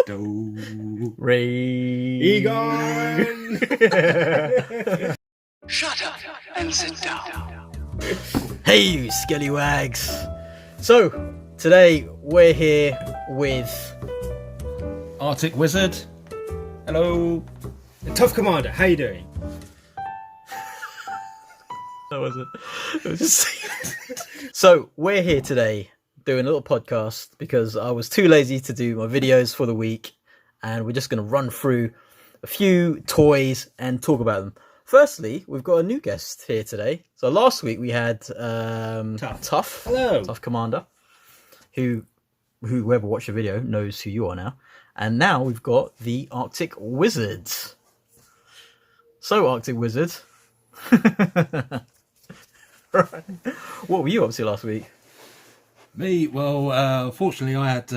Do. Ray. Egon! Shut up and sit down. Hey, you Skellywags. So, today we're here with... Arctic Wizard. Hello. Tuff Commander, how you doing? That wasn't... It was just... So, we're here today doing a little podcast because I was too lazy to do my videos for the week, and we're just going to run through a few toys and talk about them. Firstly, we've got a new guest here today. So last week we had Tuff. Hello. Tuff Commander, whoever watched the video knows who you are now. And now we've got the Arctic Wizard. So, Arctic Wizard, right. What were you up to last week? Me? Well, fortunately I had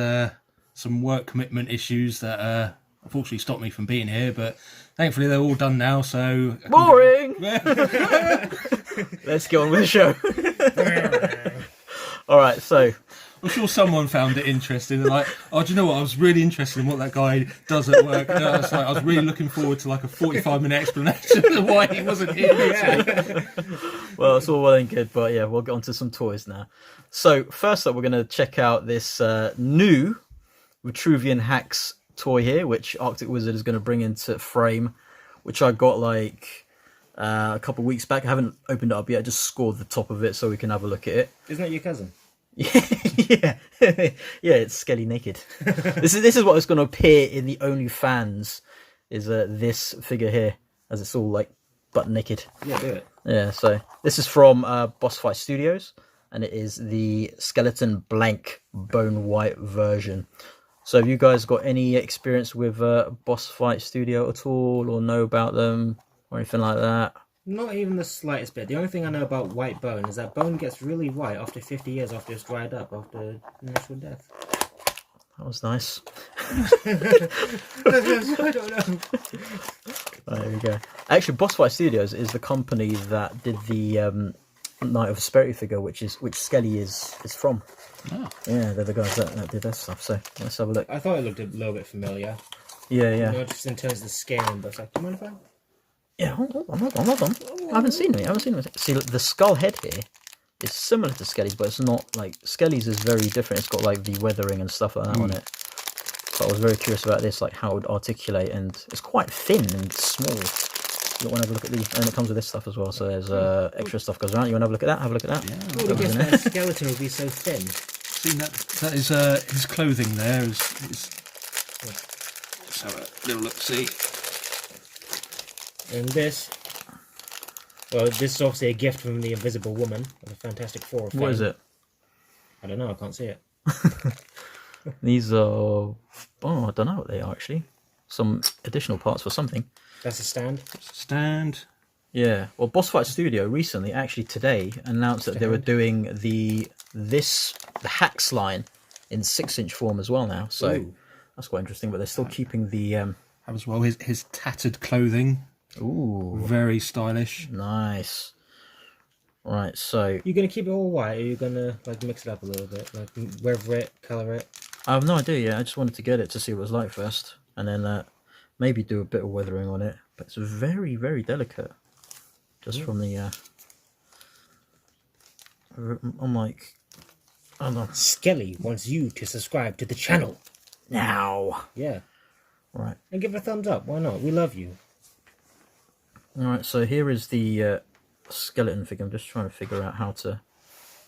some work commitment issues that unfortunately stopped me from being here, but thankfully they're all done now, so... Boring! Let's get on with the show. Alright, so... I'm sure someone found it interesting. They're like, oh, do you know what? I was really interested in what that guy does at work. And I was really looking forward to like a 45-minute explanation of why he wasn't here. Yeah. Well, it's all well and good, but yeah, we'll get on to some toys now. So, first up, we're going to check out this new Vitruvian Hacks toy here, which Arctic Wizard is going to bring into frame, which I got like a couple of weeks back. I haven't opened it up yet. I just scored the top of it so we can have a look at it. Isn't that your cousin? Yeah, yeah, it's Skelly naked. This is what is going to appear in the OnlyFans. Is this figure here, as it's all like butt naked. Yeah, do it. Yeah, so this is from Boss Fight Studios, and it is the skeleton blank bone white version. So have you guys got any experience with Boss Fight Studio at all, or know about them, or anything like that? Not even the slightest bit. The only thing I know about white bone is that bone gets really white after 50 years after it's dried up after natural death. That was nice. I don't know. Right, there we go. Actually, Boss Fight Studios is the company that did the Night of Prosperity figure, which Skelly is from. Oh. Yeah, they're the guys that did that stuff. So let's have a look. I thought it looked a little bit familiar. Yeah. Not just in terms of the scaling, but it's like, do you mind if I... Yeah, hold on. I haven't seen him. See, the skull head here is similar to Skelly's, but it's not like... Skelly's is very different. It's got like the weathering and stuff like that on it. So I was very curious about this, like how it would articulate, and it's quite thin and small. You want to have a look at these, and it comes with this stuff as well. So there's extra stuff goes around. You want to have a look at that? Have a look at that. Yeah. I would have guessed that skeleton would be so thin. See, that is his clothing there. Let's have a little look-see. And this... Well, this is obviously a gift from the Invisible Woman of the Fantastic Four. What is it? I don't know, I can't see it. These are... Oh, I don't know what they are, actually. Some additional parts for something. That's a stand. Stand. Yeah. Well, Boss Fight Studio recently, actually today, announced that they were doing the Hacks line in 6-inch form as well now. So Ooh. That's quite interesting, but they're still keeping the... Have as well his tattered clothing. Ooh. Very stylish. Nice. Right, so... You going to keep it all white, or are you going to like mix it up a little bit? Like weather it, colour it? I have no idea yet. I just wanted to get it to see what it was like first. And then maybe do a bit of weathering on it. But it's very, very delicate. Just from the... I'm like... I don't know. Skelly wants you to subscribe to the channel. Now! Yeah. Right. And give it a thumbs up. Why not? We love you. Alright, so here is the skeleton figure. I'm just trying to figure out how to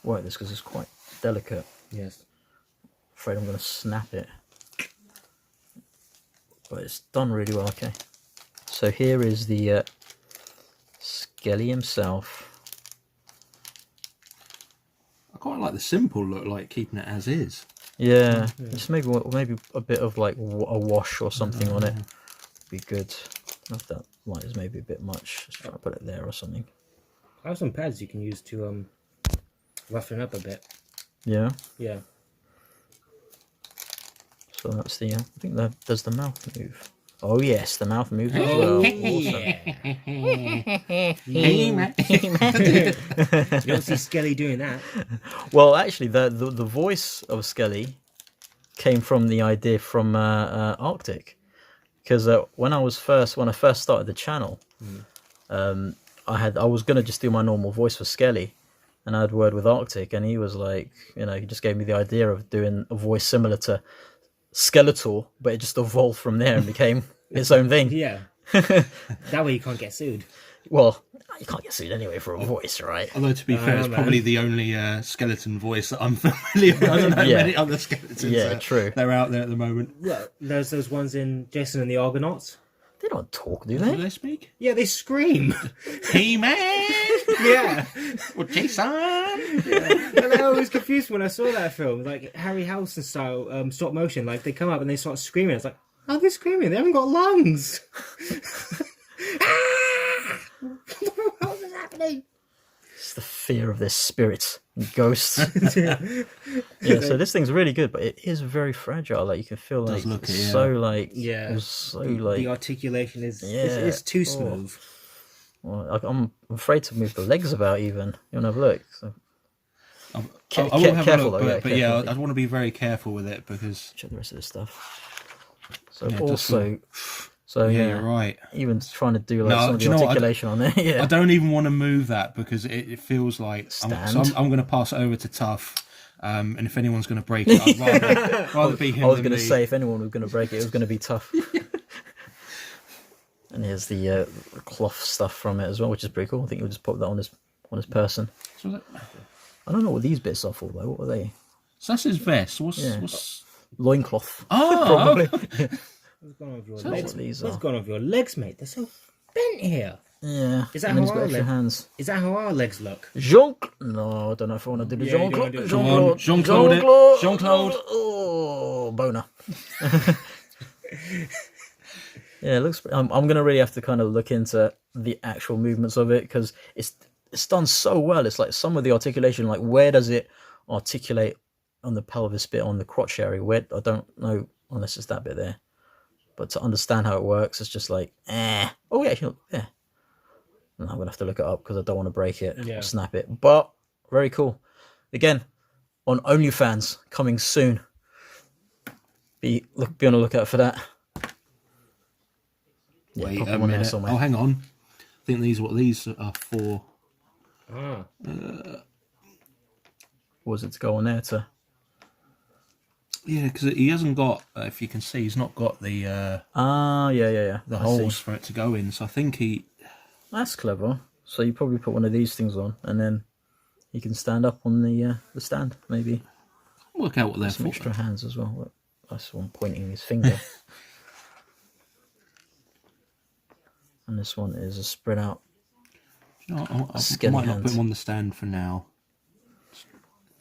work this because it's quite delicate. Yes. Afraid I'm going to snap it. But it's done really well, okay. So here is the Skelly himself. I quite like the simple look, like keeping it as is. Yeah, just maybe a bit of like a wash or something on it would be good. If that light is maybe a bit much, just try to put it there or something. I have some pads you can use to roughen up a bit. Yeah. Yeah. So that's the. I think that does the mouth move. Oh yes, the mouth moves as well. You don't see Skelly doing that. Well, actually, the voice of Skelly came from the idea from Arctic, because when I first started the channel, I was gonna just do my normal voice for Skelly, and I had word with Arctic, and he was like, he just gave me the idea of doing a voice similar to Skeletor, but it just evolved from there and became its own thing. Yeah. That way you can't get sued. Well, you can't get sued anyway for a voice, right? Although, to be fair, it's probably the only skeleton voice that I'm familiar with. I don't know many other skeletons true. they're out there at the moment. Well, there's those ones in Jason and the Argonauts. They don't talk, do Do they? they speak? Yeah, they scream. Hey, man! Yeah. Well, Jason! And I was confused when I saw that film, like Harryhausen style stop motion. Like they come up and they start screaming. It's like, how are they screaming? They haven't got lungs. What is happening? It's the fear of their spirits and ghosts. So this thing's really good, but it is very fragile. Like you can feel like look it, The articulation is too smooth. Well, I'm afraid to move the legs about. Even you want to have a look. So. I will have careful a look, though, but careful. I want to be very careful with it because... Check the rest of this stuff. So Yeah, also, you're right. even trying to do like some of do the you know what? articulation on there. Yeah, I don't even want to move that because it feels like... I'm going to pass it over to Tuff. And if anyone's going to break it, I'd rather be him I was than going to me. say if anyone was going to break it, it was going to be Tough. And here's the cloth stuff from it as well, which is pretty cool. I think you'll just put that on his person. So I don't know what these bits are for though. What are they? So that's his vest. What's Loincloth. Oh, probably. What's going on with your So legs? what these What's are. going on with your legs, mate? They're so bent here. Yeah. Is that and then how he's got our extra leg- hands. Is that how our legs look? No, I don't know if I want to do the Yeah, you don't Jean-Claude. wanna do it. Jean-Claude it. Jean-Claude. Oh, boner. Yeah, it looks. I'm gonna really have to kind of look into the actual movements of it because it's done so well. It's like some of the articulation, like where does it articulate on the pelvis bit, on the crotch area? Where I don't know unless it's that bit there. But to understand how it works, it's just like, oh yeah, yeah. And I'm gonna have to look it up because I don't want to break it or snap it. But very cool. Again, on OnlyFans coming soon. Be on the lookout for that. Yeah, wait pop a them on there minute. somewhere. Oh, hang on. I think these are for. Ah. What was it to go on there to? Yeah, because he hasn't got. If you can see, he's not got the Yeah. the I holes see. for it to go in. So I think he. That's clever. So you probably put one of these things on, and then he can stand up on the stand. Maybe Work out what they're some for. extra hands as well. Look, that's one pointing his finger. And this one is a spread out. You know, I Skelly might not hands. put him on the stand for now.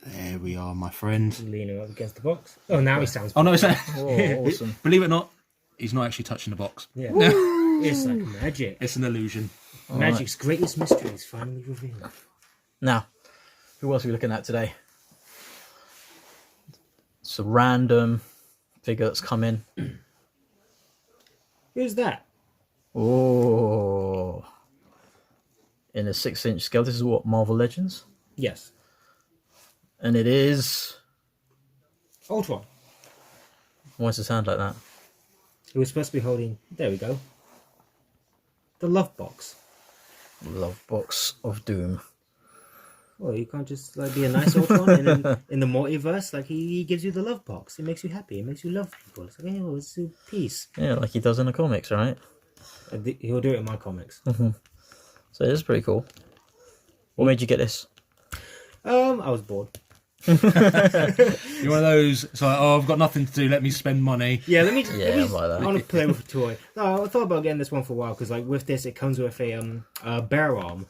There we are, my friend. Leaning up against the box. Oh, now he sounds. Oh no, it's Oh, awesome. believe it or not, he's not actually touching the box. Yeah. It's like magic. It's an illusion. Magic's greatest mystery is finally revealed. Now, who else are we looking at today? It's a random figure that's come in. Who's that? Oh, in a 6-inch scale. This is what, Marvel Legends? Yes. And it is. Ultron. Why does it sound like that? He was supposed to be holding. There we go. The love box. Love Box of Doom. Well, you can't just like be a nice Ultron and then in the multiverse, like he gives you the love box. It makes you happy. It makes you love people. It's like, oh, it's a peace. Yeah, like he does in the comics, right? He'll do it in my comics. So it is pretty cool. What made you get this? I was bored. You're one of those. It's like, oh, I've got nothing to do. Let me spend money. Yeah, let me. Yeah, let me I'm like that. I want to play with a toy. No, I thought about getting this one for a while because, like, with this, it comes with a bear arm.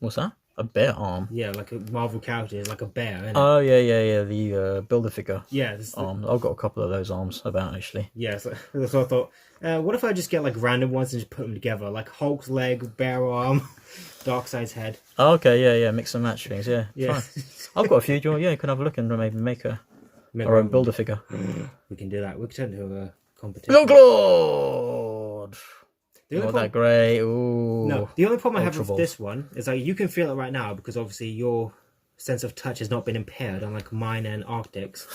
What's that? A bear arm? Yeah, like a Marvel character is like a bear. Isn't it? Oh, yeah. The Build-A-Figure Yeah, this is the- arm. I've got a couple of those arms about, actually. yeah. So I thought, what if I just get like random ones and just put them together, like Hulk's leg, bear arm, Darkseid's head. Oh, okay, yeah. Mix and match things, yeah. Yeah, Fine. I've got a few. You can have a look and maybe make our own Build-A-Figure. We can do that. We can turn it into a competition. Jean-Claude! The only Not problem- that great. Ooh. No, the only problem I have Ultra with Balls. this one is like you can feel it right now because obviously your sense of touch has not been impaired, unlike mine and Arctic's.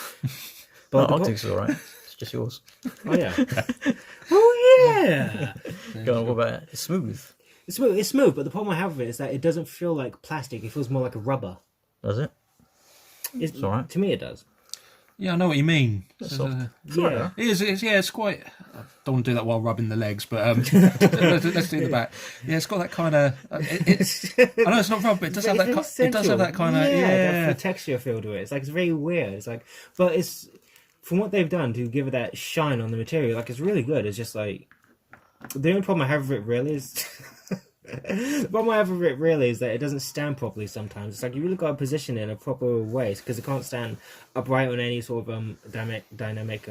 But Arctic's alright. It's just yours. Oh yeah. Oh yeah. Go on, what about it? It's smooth. It's smooth, but the problem I have with it is that it doesn't feel like plastic. It feels more like a rubber. Does it? It's alright. To me, it does. Yeah, I know what you mean. Soft. Yeah. It's quite. I don't want to do that while rubbing the legs, but let's do the back. Yeah, it's got that kind of. It's. I know it's not rubber, but it does have that. It does have that kind of. Yeah, that texture feel to it. It's like it's very weird. It's like, but it's from what they've done to give it that shine on the material. Like it's really good. It's just like the only problem I have with it really is. The problem I have with it really is that it doesn't stand properly sometimes. It's like you really got to position it in a proper way because it can't stand upright on any sort of dynamic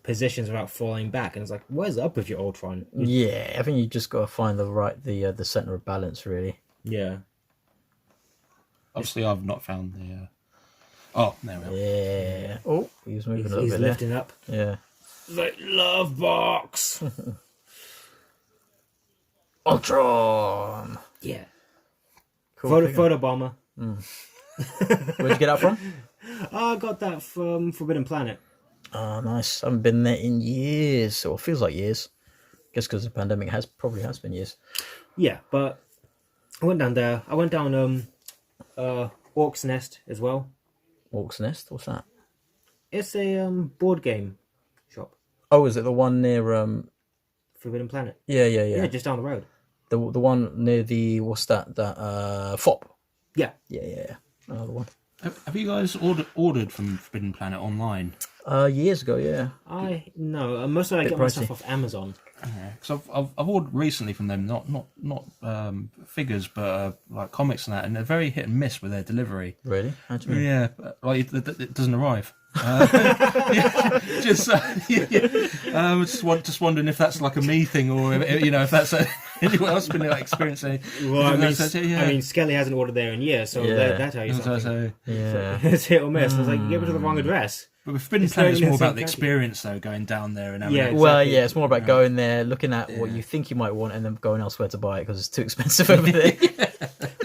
positions without falling back. And it's like, what is up with your Ultron? Yeah, I think you just got to find the center of balance, really. Yeah. Obviously, I've not found the. Oh, there we are. Yeah. Oh, he was moving a little He's bit lifting up. there. Yeah. Like love box. Ultron. Yeah. Cool Photo bomber. Where'd you get that from? I got that from Forbidden Planet. Oh, nice. I haven't been there in years, or it feels like years. Guess because the pandemic probably has been years. Yeah, but I went down there. I went down Orc's Nest as well. Orc's Nest? What's that? It's a board game shop. Oh, is it the one near Forbidden Planet. Yeah, Yeah, just down the road. The one near the what's that FOP? Yeah. Yeah. Another one. Have you guys ordered from Forbidden Planet online? Years ago, yeah. No. Mostly I get my stuff off Amazon. Because I've ordered recently from them, not figures, but like comics and that, and they're very hit and miss with their delivery. Really? How do you mean? Yeah, like it doesn't arrive. Just wondering if that's like a me thing, or if that's anyone else been like experiencing. Well, I mean, Skelly hasn't ordered there in years, so that's how you something. Yeah. It's hit or miss. It's like you give it to the wrong address. But with Forbidden Planet, it's more about the experience, though, going down there and having Yeah, Well, exactly. yeah, it's more about going there, looking at what you think you might want, and then going elsewhere to buy it because it's too expensive over there.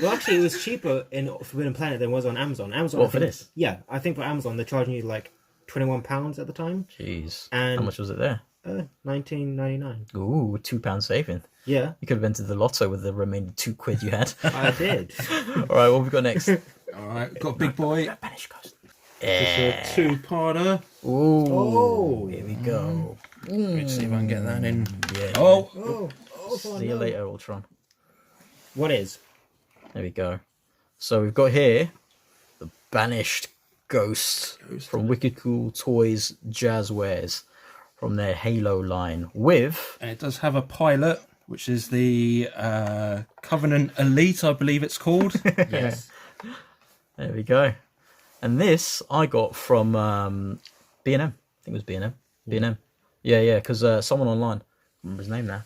Well, actually, it was cheaper in Forbidden Planet than it was on Amazon. Amazon. What, for this? Yeah, I think for Amazon they're charging you like £21 at the time. Jeez. And how much was it there? $19.99. Ooh, £2 saving. Yeah, You could have entered the lotto with the remaining £2 you had. I did. All right, what have we got next? All right, got a big boy. Spanish Coast. It's a two-parter. Ooh, Oh. here we go. Let's see if I can get that in. Yeah. Oh, See you later, Ultron. What is? There we go. So we've got here the Banished Ghost from Wicked Cool Toys Jazzwares from their Halo line with... And it does have a pilot, which is the Covenant Elite, I believe it's called. Yes. There we go. And this I got from B&M. I think it was B&M. B&M. Yeah, because someone online, I remember his name now,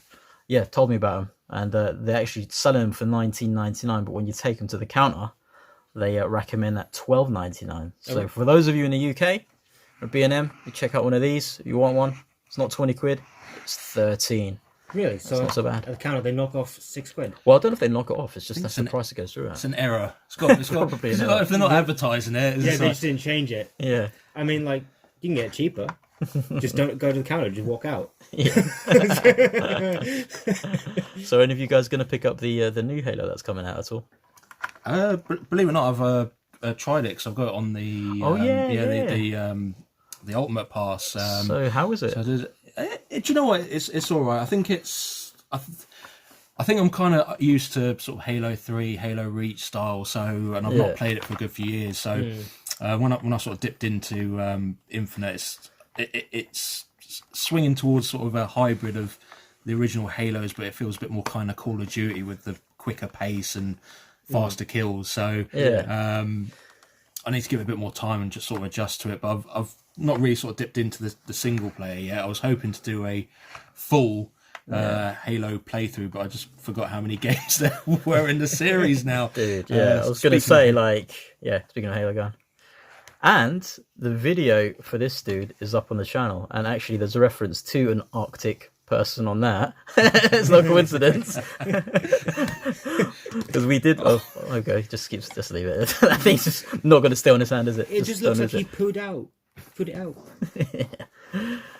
told me about them. And they're actually selling them for $19.99, but when you take them to the counter, they recommend at $12.99. So for those of you in the UK, at B&M, you check out one of these. If you want one, it's not £20, it's $13. Really? So not so bad. At the counter, they knock off £6. Well, I don't know if they knock it off. It's just that's the an- price it goes through It's at. an error. It's got Probably an it's error. like if they're not advertising it. It's Yeah, like, they just didn't change it. Yeah. I mean, like, you can get it cheaper. Just don't go to the counter, just walk out. So any of you guys going to pick up the new Halo that's coming out at all? believe it or not, I've tried it because I've got it on the the Ultimate Pass. So how is it? do you know what? It's all right. I think it's. I think I'm kind of used to sort of Halo 3, Halo Reach style. So, and I've not played it for a good few years. So, when I sort of dipped into Infinite, it's swinging towards sort of a hybrid of the original Halos, but it feels a bit more kind of Call of Duty with the quicker pace and faster kills. So, I need to give it a bit more time and just sort of adjust to it. But I've not really sort of dipped into the single player yet. I was hoping to do a full Halo playthrough, but I just forgot how many games there were in the series now. Dude, I was going to say, speaking of Halo gun. And the video for this dude is up on the channel. And actually, there's a reference to an Arctic person on that. It's no coincidence. Because we did... Oh, okay, just leave it. That thing's just not going to stay on his hand, is it? It just looks like he pooed out. Put it out.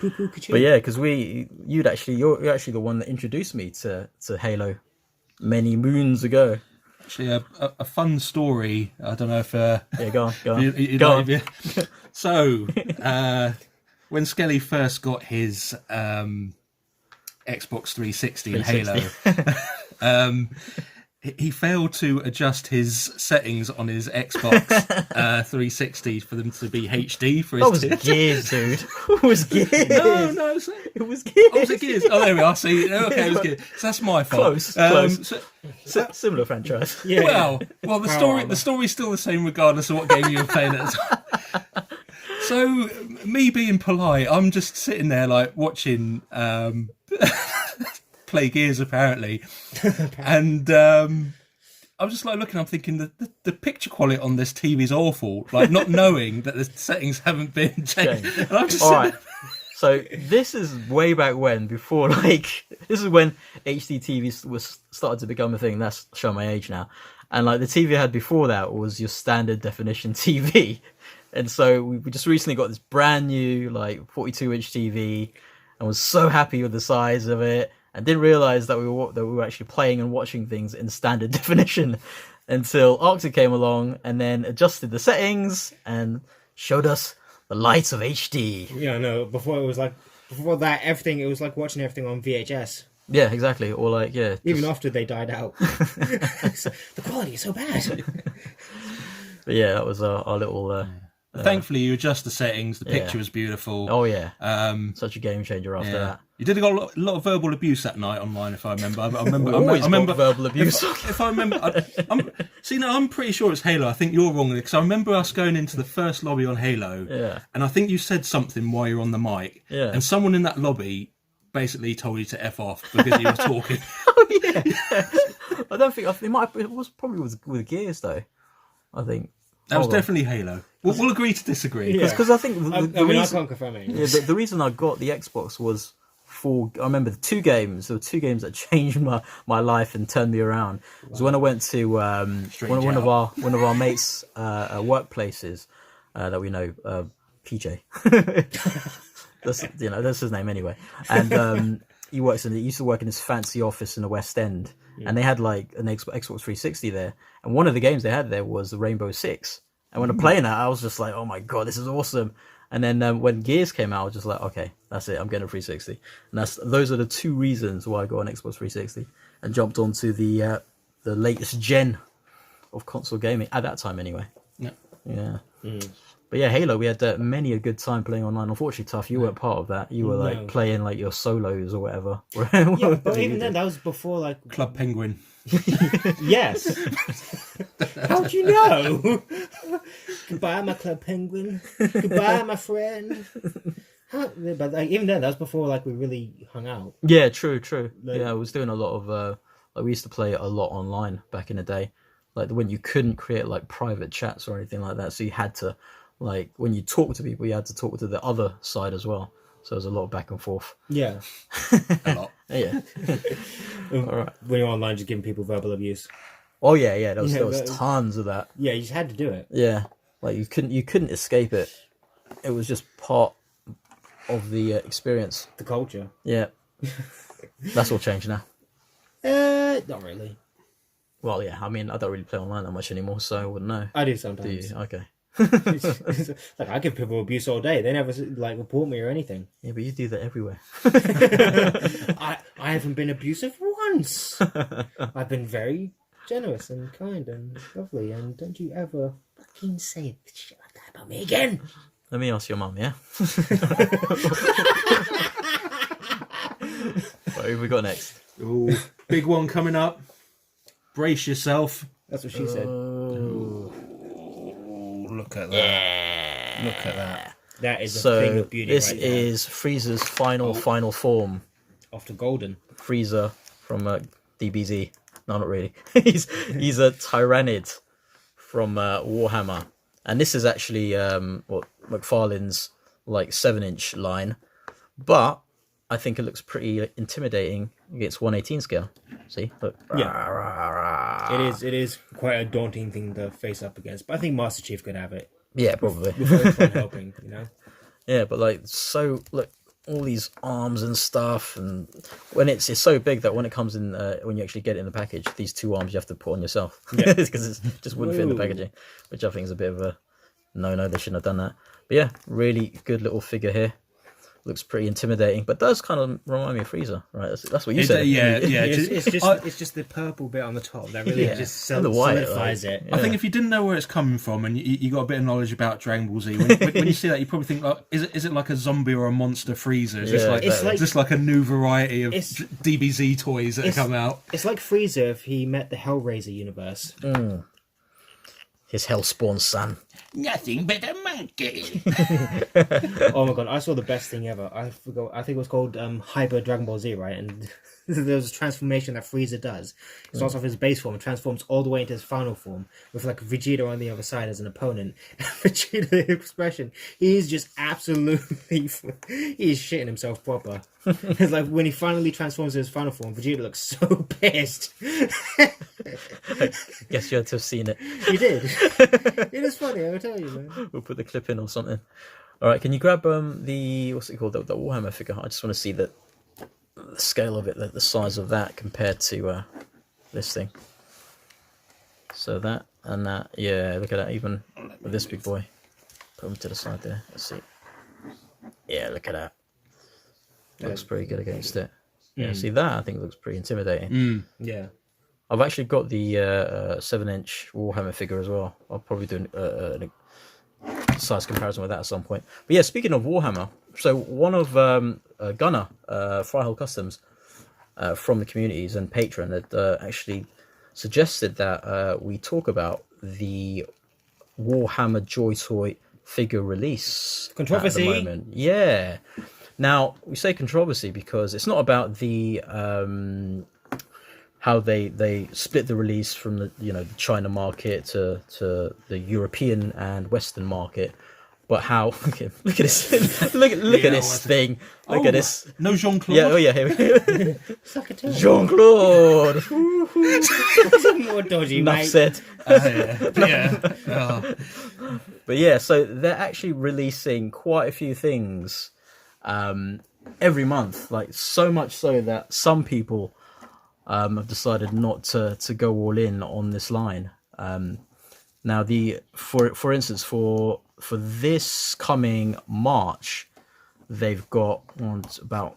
Poo-poo ka-choo. But yeah, because you're actually the one that introduced me to Halo many moons ago. Actually, a fun story. I don't know if Yeah, go on. Go on. So, when Skelly first got his Xbox 360 and Halo, he failed to adjust his settings on his Xbox 360 for them to be HD for his. That was Gears, dude. It was Gears. No, It was Gears. oh, was it Gears? Oh, there we are. See, okay, it was Gears. So that's my fault. Close. So, Similar franchise. Yeah. well, the story's still the same regardless of what game you were playing at the time. So, me being polite, I'm just sitting there like watching play Gears apparently, and I'm just like looking. I'm thinking the picture quality on this TV is awful. Like not knowing that the settings haven't been changed. And I'm just All right. So this is way back when, before this is when HD TV was started to become a thing. That's showing my age now. And like the TV I had before that was your standard definition TV. And so we just recently got this brand new 42-inch TV, and was so happy with the size of it, and didn't realize that we were actually playing and watching things in standard definition until Arctic came along and then adjusted the settings and showed us the lights of HD. Yeah, no. Before that, everything, it was like watching everything on VHS. Yeah, exactly. Or Even after they died out, the quality is so bad. But yeah, that was our little. Thankfully, you adjust the settings. The picture was beautiful. Oh yeah, such a game changer after that. You did got a lot of verbal abuse that night online, if I remember. I remember. Always got verbal abuse. If I remember, I'm pretty sure it's Halo. I think you're wrong because I remember us going into the first lobby on Halo. Yeah. And I think you said something while you're on the mic. Yeah. And someone in that lobby basically told you to F off because you were talking. Oh yeah. I don't think it was probably with Gears though. I think. That was definitely Halo. We'll agree to disagree. Because I think I can't confirm it. Yeah, the reason I got the Xbox was I remember the two games. There were two games that changed my life and turned me around. It was when I went to one of our mates' workplaces that we know, PJ. That's his name anyway. And he used to work in this fancy office in the West End. Yeah. And they had like an Xbox 360 there, and one of the games they had there was the Rainbow Six. And when I'm playing that, I was just like, "Oh my god, this is awesome!" And then when Gears came out, I was just like, "Okay, that's it. I'm getting a 360." And those are the two reasons why I got an Xbox 360 and jumped onto the latest gen of console gaming at that time, anyway. Yeah. Mm. But yeah, Halo, we had many a good time playing online. Unfortunately, Tuff, you weren't part of that. You were playing your solos or whatever. Yeah, but even then, that was before Club Penguin. Yes. How'd you know? Goodbye, my Club Penguin. Goodbye, my friend. But even then, that was before we really hung out. Yeah, true. Yeah, I was doing a lot of we used to play a lot online back in the day. When you couldn't create private chats or anything like that, so you had to. When you talk to people, you had to talk to the other side as well. So there's a lot of back and forth. Yeah. A lot. Yeah. All right. When you're online, just giving people verbal abuse. Oh yeah. There was tons of that. Yeah, you just had to do it. Yeah. You couldn't escape it. It was just part of the experience. The culture. Yeah. That's all changed now. Not really. Well, yeah. I mean, I don't really play online that much anymore, so I wouldn't know. I do sometimes. Do you? Okay. I give people abuse all day. They never report me or anything. Yeah, but you do that everywhere. I haven't been abusive once. I've been very generous and kind and lovely. And don't you ever fucking say shit like that about me again. Let me ask your mum, yeah? What have we got next? Ooh, big one coming up. Brace yourself. That's what she said. Look at that. Yeah. Look at that. That is a thing of beauty. This is Freezer's final form. After Golden. Freezer from DBZ. No, not really. he's a Tyrannid from Warhammer. And this is actually McFarlane's 7-inch line. But I think it looks pretty intimidating against 1/18 scale. See? Look. Yeah. It is quite a daunting thing to face up against. But I think Master Chief could have it. Yeah, probably. With everyone helping, Yeah, but like, so look, all these arms and stuff, and when it's so big that when it comes in, when you actually get it in the package, these 2 arms you have to put on yourself because it just wouldn't fit in the packaging, which I think is a bit of a no. They shouldn't have done that. But yeah, really good little figure here. Looks pretty intimidating, but does kind of remind me of Frieza, right? That's what you said. Yeah. It's just the purple bit on the top that really just And the white, solidifies it. I think if you didn't know where it's coming from and you got a bit of knowledge about Dragon Ball Z, when you see that, you probably think, like, is it like a zombie or a monster Frieza? It's just like a new variety of DBZ toys that have come out. It's like Frieza if he met the Hellraiser universe. His Hellspawn son. Nothing but a monkey. Oh my god, I saw the best thing ever. I forgot. I think it was called Hyper Dragon Ball Z, right? And there's a transformation that Frieza does. It starts off his base form and transforms all the way into his final form with like Vegeta on the other side as an opponent. And Vegeta's expression, he's just absolutely he's shitting himself proper. It's like when he finally transforms to his final form, Vegeta looks so pissed. Guess you had to have seen it. You did. It is funny, I'll tell you, man. We'll put the clip in or something. All right, can you grab the what's it called, the Warhammer figure? I just want to see the scale of it, the size of that compared to this thing. So that and that, yeah. Look at that. Even with this big boy, put him to the side there. Let's see. Yeah, look at that. Looks pretty good against it. Yeah, see that? I think looks pretty intimidating. Yeah. I've actually got the 7-inch Warhammer figure as well. I'll probably do a size comparison with that at some point. But yeah, speaking of Warhammer, so one of Gunner, Fryholecustoms, from the communities and patron, had actually suggested that we talk about the Warhammer Joytoy figure release Controversy. at the moment. Yeah. Now, we say controversy because it's not about the how they split the release from the the China market to the European and Western market, but how look at this look at this thing. Look at this. No Jean-Claude. Yeah, oh yeah, here we go. Suck it too. Jean-Claude. More dodgy, Enough mate. said. Yeah. Oh. But yeah, so they're actually releasing quite a few things every month, like so much so that some people have decided not to go all in on this line. Now, for instance, for this coming March, they've got about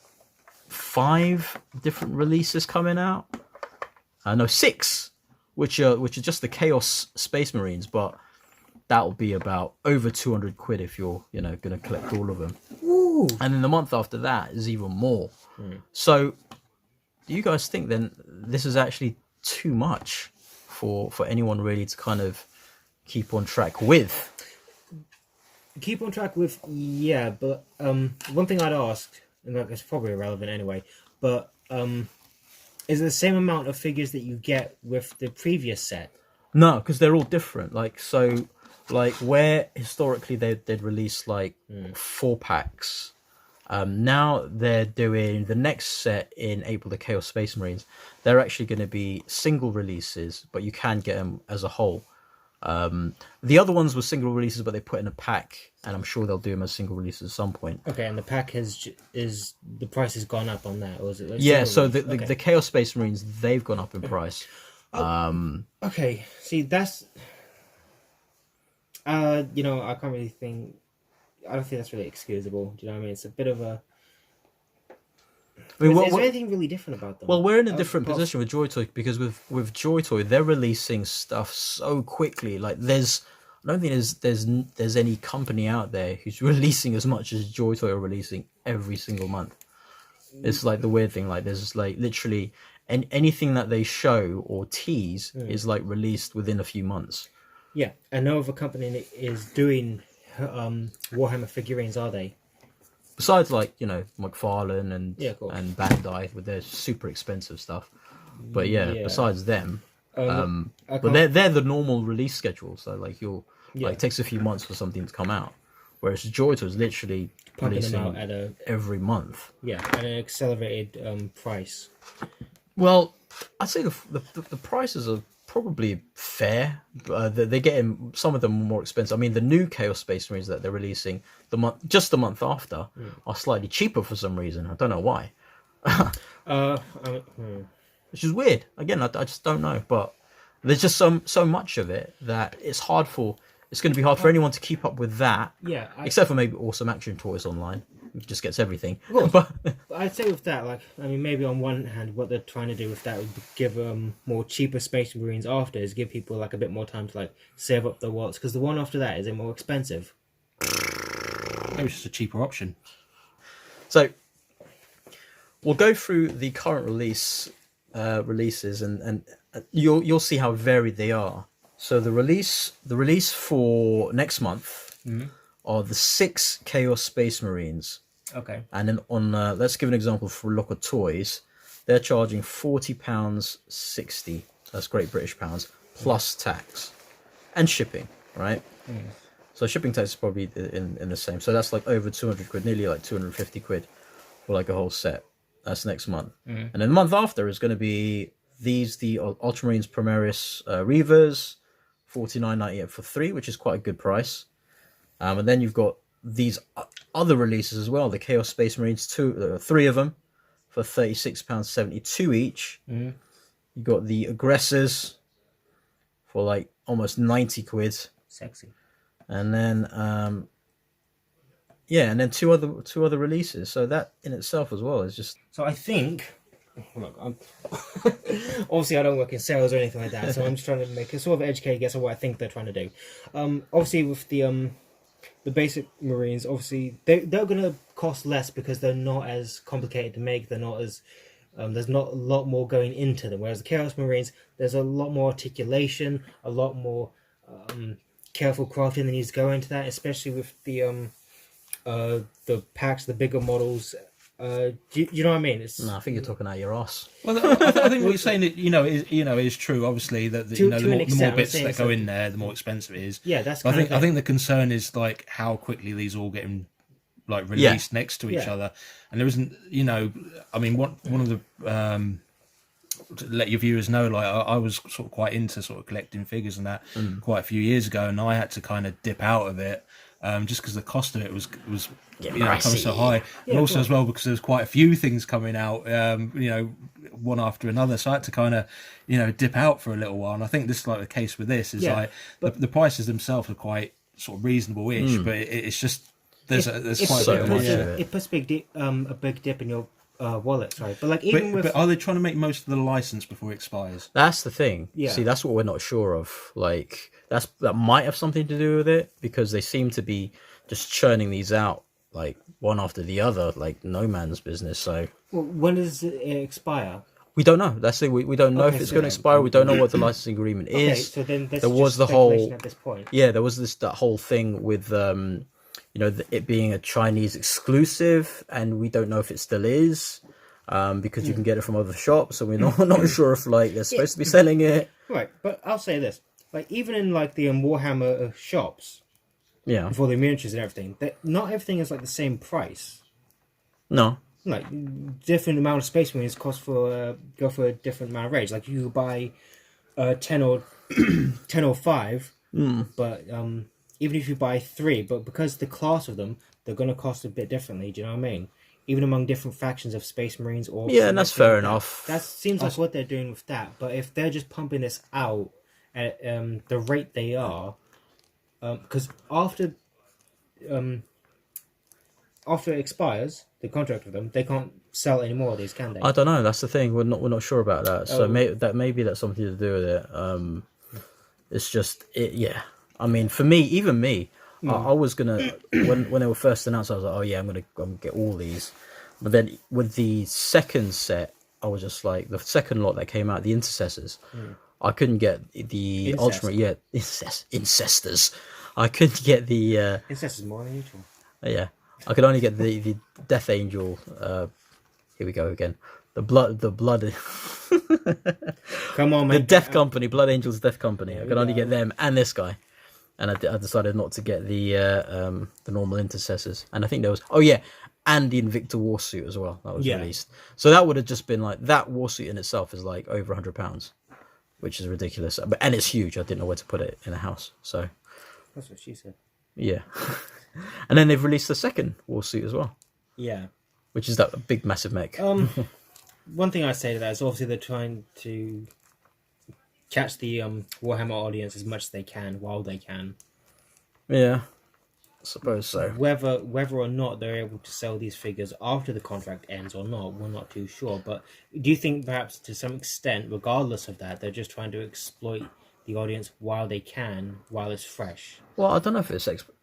5 different releases coming out. No, 6, which are just the Chaos Space Marines, but that'll be about over 200 quid if you're going to collect all of them. Ooh. And then the month after that is even more. So do you guys think then this is actually too much for anyone really to kind of keep on track with? Keep on track with, yeah, but one thing I'd ask, and it's probably irrelevant anyway, but is it the same amount of figures that you get with the previous set? No, because they're all different. Like where historically they'd release like 4 packs. Now they're doing the next set in April, the Chaos Space Marines. They're actually going to be single releases, but you can get them as a whole. The other ones were single releases, but they put in a pack, and I'm sure they'll do them as single releases at some point. Okay, and the pack is the price has gone up on that, or is it? Like yeah, so the Chaos Space Marines, they've gone up in price. Okay, see that's I can't really think. I don't think that's really excusable. Do you know what I mean? It's a bit of a. Is there anything really different about them? Well, we're in a different position with Joytoy because with Joytoy, they're releasing stuff so quickly. Like I don't think there's any company out there who's releasing as much as Joytoy are releasing every single month. It's like the weird thing. Like there's like literally anything that they show or tease is like released within a few months. Yeah, and no other company is doing Warhammer figurines, are they? Besides, like McFarlane and and Bandai with their super expensive stuff, but besides them, but they're the normal release schedule. So like it takes a few months for something to come out, whereas Joytoy is literally pumping them out every month. Yeah, at an accelerated price. Well, I'd say the prices are probably fair. They're getting some of them more expensive. I mean, the new Chaos Space Marines that they're releasing the month after are slightly cheaper for some reason. I don't know why. Which is weird. Again, I just don't know. But there's just so much of it that it's going to be hard for anyone to keep up with that. Yeah. Except for maybe Awesome Action Toys Online. It just gets everything. But I'd say with that, like, I mean, maybe on one hand, what they're trying to do with that would give more cheaper Space Marines after, is give people like a bit more time to like save up their wallets, because the one after that is more expensive. Maybe it's just a cheaper option. So we'll go through the current releases, and you'll see how varied they are. So the release for next month are the 6 Chaos Space Marines. Okay. And then on let's give an example for Locker Toys. They're charging £40.60. That's Great British pounds plus tax and shipping, right? So shipping tax is probably in the same. So that's like over 200 quid, nearly like 250 quid for like a whole set. That's next month. And then the month after is going to be the Ultramarines Primaris Reavers, $49.98 for 3, which is quite a good price. And then you've got these other releases as well. The Chaos Space Marines, 3 of them for £36.72 each. You got the Aggressors for like almost 90 quid. Sexy. And then and then two other releases. So that in itself as well is just. So I think, look, obviously I don't work in sales or anything like that, so I'm just trying to make a sort of educated guess of what I think they're trying to do. Obviously with the basic Marines, obviously they're going to cost less because they're not as complicated to make. They're not as there's not a lot more going into them. Whereas the Chaos Marines, there's a lot more articulation, a lot more careful crafting that needs to go into that, especially with the packs, the bigger models. Do you know what I mean? No, I think you're talking out your ass. Well, I think what you're saying is true. Obviously, that the more bits that go in there, the more expensive it is. Yeah, that's. I think the concern is like how quickly these all getting like released next to each other, and there isn't. I mean, one of the to let your viewers know, like I was sort of quite into sort of collecting figures and that quite a few years ago, and I had to kind of dip out of it. Just because the cost of it was coming so high, and also as well because there's quite a few things coming out, one after another. So I had to kind of, dip out for a little while. And I think this is like the case with this. Is like the prices themselves are quite sort of reasonable-ish, but it's just there's quite a bit of it puts a big dip in your wallet. Sorry, but like but are they trying to make most of the license before it expires? That's the thing. Yeah. See, that's what we're not sure of. Like that might have something to do with it because they seem to be just churning these out like one after the other, like no man's business. So when does it expire? We don't know. That's it. We don't know if it's going to expire. We don't know what the licensing agreement is. So then there was the whole at this point. Yeah, there was that whole thing with it being a Chinese exclusive, and we don't know if it still is. Because you can get it from other shops, so we're not sure if like they're supposed to be selling it. Right, but I'll say this: like even in like the Warhammer shops, for the miniatures and everything, not everything is like the same price. No, like different amount of Space Marines go for a different amount of range. Like you buy 10 or 5, but even if you buy 3, but because the class of them, they're going to cost a bit differently. Do you know what I mean? Even among different factions of Space Marines, or and that's fair enough. That seems like what they're doing with that. But if they're just pumping this out at the rate they are, because after it expires, the contract with them, they can't sell any more of these, can they? I don't know. That's the thing. We're not sure about that. So maybe that's something to do with it. It's just Yeah. I mean, for me, even me. I was gonna when they were first announced, I was like, "Oh yeah, I'm gonna get all these." But then with the second set, I was just like, the second lot that came out, the Intercessors, I couldn't get the Ultimate yet. Incestors. I couldn't get the Incest is more than usual. Yeah, I could only get the Death Angel. Here we go again. The blood. Come on, man. The Death Company, Blood Angels Death Company. I could only get them and this guy. And I decided not to get the normal Intercessors. And I think there was... Oh, yeah. And the Invicta Warsuit as well. That was released. So that would have just been like... That Warsuit in itself is like over £100. which is ridiculous. And it's huge. I didn't know where to put it in a house. So That's what she said. yeah. And then they've released the second Warsuit as well, Yeah. which is that big massive mech. One thing I say to that is obviously they're trying to catch the Warhammer audience as much as they can while they can. Yeah, I suppose so. Whether or not they're able to sell these figures after the contract ends or not, we're not too sure. But do you think perhaps to some extent, regardless of that, they're just trying to exploit the audience while they can, while it's fresh? Well, I don't know if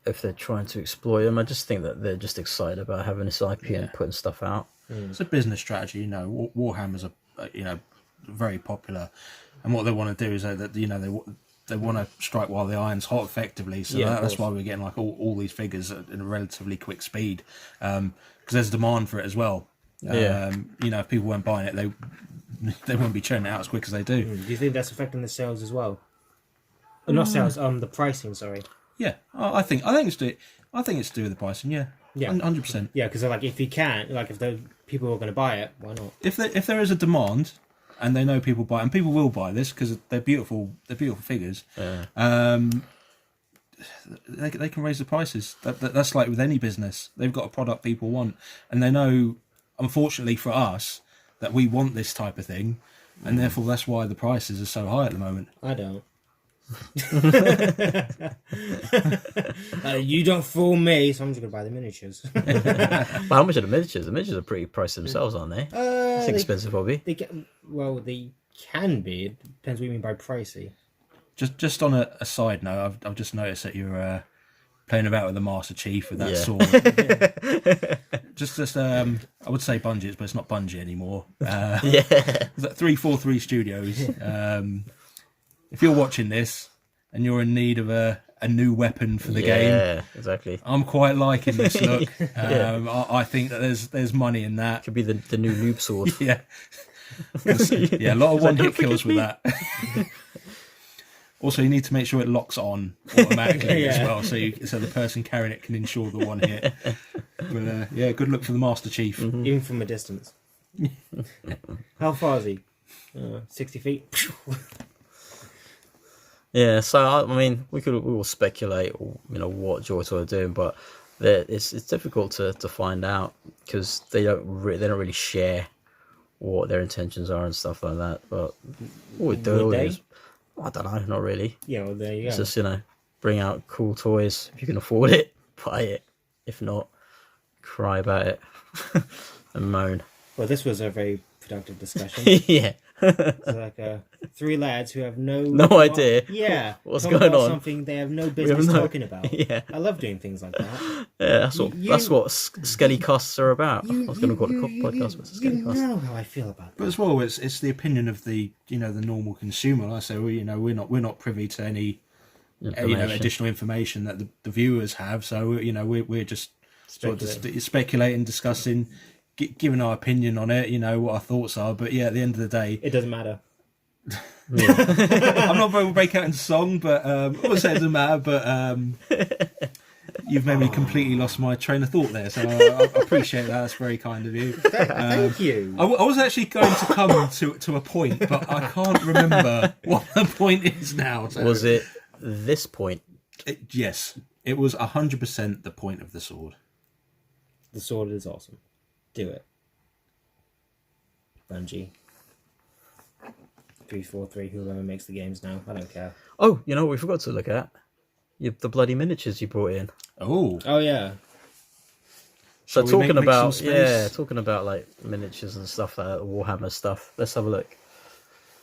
if they're trying to exploit them. I just think that they're just excited about having this IP and putting stuff out. It's a business strategy, you know. Warhammers are, you know, very popular, and what they want to do is that, you know, they want to strike while the iron's hot, effectively. So that's why we're getting like all these figures at a relatively quick speed, because there's demand for it as well. You know, if people weren't buying it, they wouldn't be churning it out as quick as they do. Do you think that's affecting the sales as well? Not sales, the pricing. Sorry. Yeah, I think it's to do with the pricing. Yeah, 100%. Yeah, because like if you can't, like if the people are going to buy it, why not? If there is a demand, and they know people buy, and people will buy this because they're beautiful figures. They can raise the prices. That's like with any business. They've got a product people want, and they know, unfortunately for us, that we want this type of thing, and therefore that's why the prices are so high at the moment. I don't. You don't fool me, so I'm just going to buy the miniatures. But how much are the miniatures? The miniatures are pretty priced themselves, aren't they? It's an expensive hobby. They can be. It depends what you mean by pricey. Just on a side note, I've just noticed that you're playing about with the Master Chief with that sword. just I would say Bungie, but it's not Bungie anymore. That 343 Studios. If you're watching this and you're in need of a new weapon for the game, yeah, exactly. I'm quite liking this look. I think that there's money in that. Could be the new noob sword. Yeah, a lot of one-hit kills with that. Also, you need to make sure it locks on automatically as well, so the person carrying it can ensure the one hit. But, good luck for the Master Chief. Mm-hmm. Even from a distance. How far is he? 60 feet? Yeah, so I mean, we will speculate, you know, what Joytoy are doing, but it's difficult to find out because they don't really share what their intentions are and stuff like that. But what we do is, I don't know, not really. Yeah, well, there you go. It's just, you know, bring out cool toys. If you can afford it, buy it. If not, cry about it and moan. Well, this was a very productive discussion. Yeah. It's like three lads who have no idea. Yeah, what's talk going about on. Something they have no business talking about. Yeah, I love doing things like that. Yeah, that's what Skellycasts are about. I was going to call it a podcast, but it's a You Skellycast. know how I feel about that. But as well, it's the opinion of the normal consumer. Like I say, we're not privy to any additional information that the viewers have. So we're just sort of speculating, discussing, giving our opinion on it. You know what our thoughts are. But yeah, at the end of the day, It doesn't matter. I'm not going to break out into song, but I would say it doesn't matter. But you've made me completely lost my train of thought there, so I appreciate that. That's very kind of you. Thank you. I was actually going to come to a point, but I can't remember what the point is now. So. Was it this point? Yes, it was 100% the point of the sword. The sword is awesome. Do it. Bungie. 343, whoever makes the games now. I don't care. Oh, you know what we forgot to look at? The bloody miniatures you brought in. Oh yeah. So Shall we talking make about some space? talking about like miniatures and stuff, like Warhammer stuff. Let's have a look.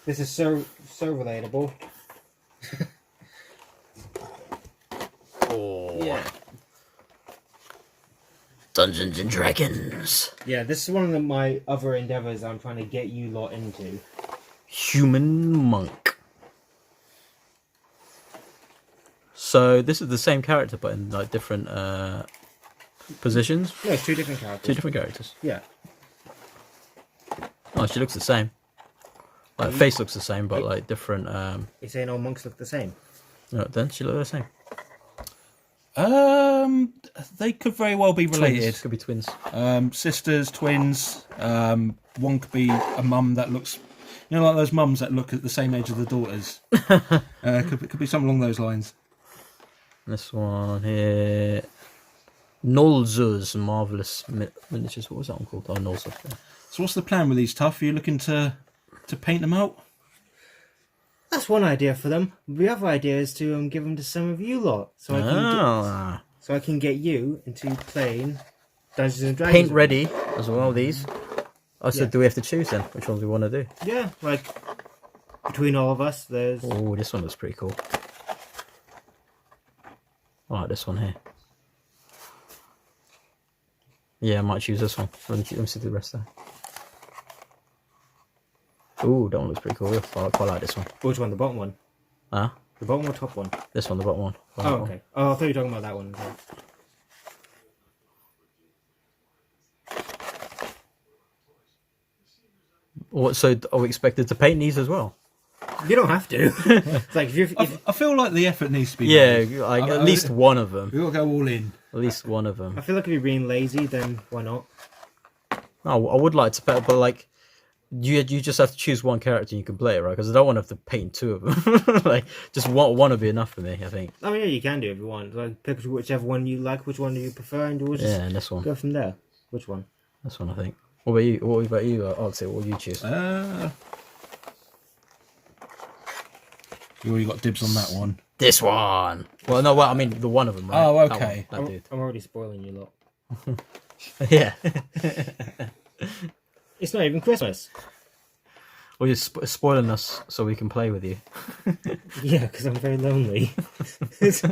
This is so relatable. Oh, Yeah. Dungeons and Dragons. Yeah, this is one of my other endeavors I'm trying to get you lot into. Human monk. So this is the same character, but in like different positions. No, it's two different characters. Two different characters. Yeah. Oh, she looks the same. Like face looks the same, but like different. You're saying all monks look the same? No, then she looks the same. They could very well be related. Twins. Could be twins. Sisters, twins. One could be a mum that looks like those mums that look at the same age as the daughters. Could be something along those lines. This one here. Nolzur's Marvelous Miniatures. What was that one called? Oh, Nolzur. Yeah. So what's the plan with these, Tuff? Are you looking to paint them out? That's one idea for them. The other idea is to give them to some of you lot, so I can get you into playing Dungeons and Dragons. Paint ready as well. These. I said, do we have to choose then? Which ones we want to do? Yeah, like between all of us, there's. Oh, this one looks pretty cool. I like this one here. Yeah, I might choose this one. Let me see the rest there. Ooh, that one looks pretty cool. I quite like this one. Which one? The bottom one? Huh? The bottom or top one? This one, the bottom one. Oh, okay. Oh, I thought you were talking about that one. What? So are we expected to paint these as well? You don't have to. It's like if I feel like the effort needs to be Yeah, made. like at least one of them. We've got to go all in. At least one of them. I feel like if you're being lazy, then why not? No, I would like to paint, but like, you just have to choose one character and you can play it, right? Because I don't want to have to paint two of them. Like, just one would be enough for me, I think. I mean, yeah, you can do if you want. Like, pick whichever one you like, which one do you prefer, and we'll just And this one. go from there. Which one? This one, I think. What about you? What about you? I'll say, what would you choose? You already got dibs on that one. This one. Well, no, I mean the one of them, right? Oh, That okay. one, that dude. I'm already spoiling you lot. Yeah. It's not even Christmas. Well, you're spoiling us so we can play with you. Yeah, because I'm very lonely. It's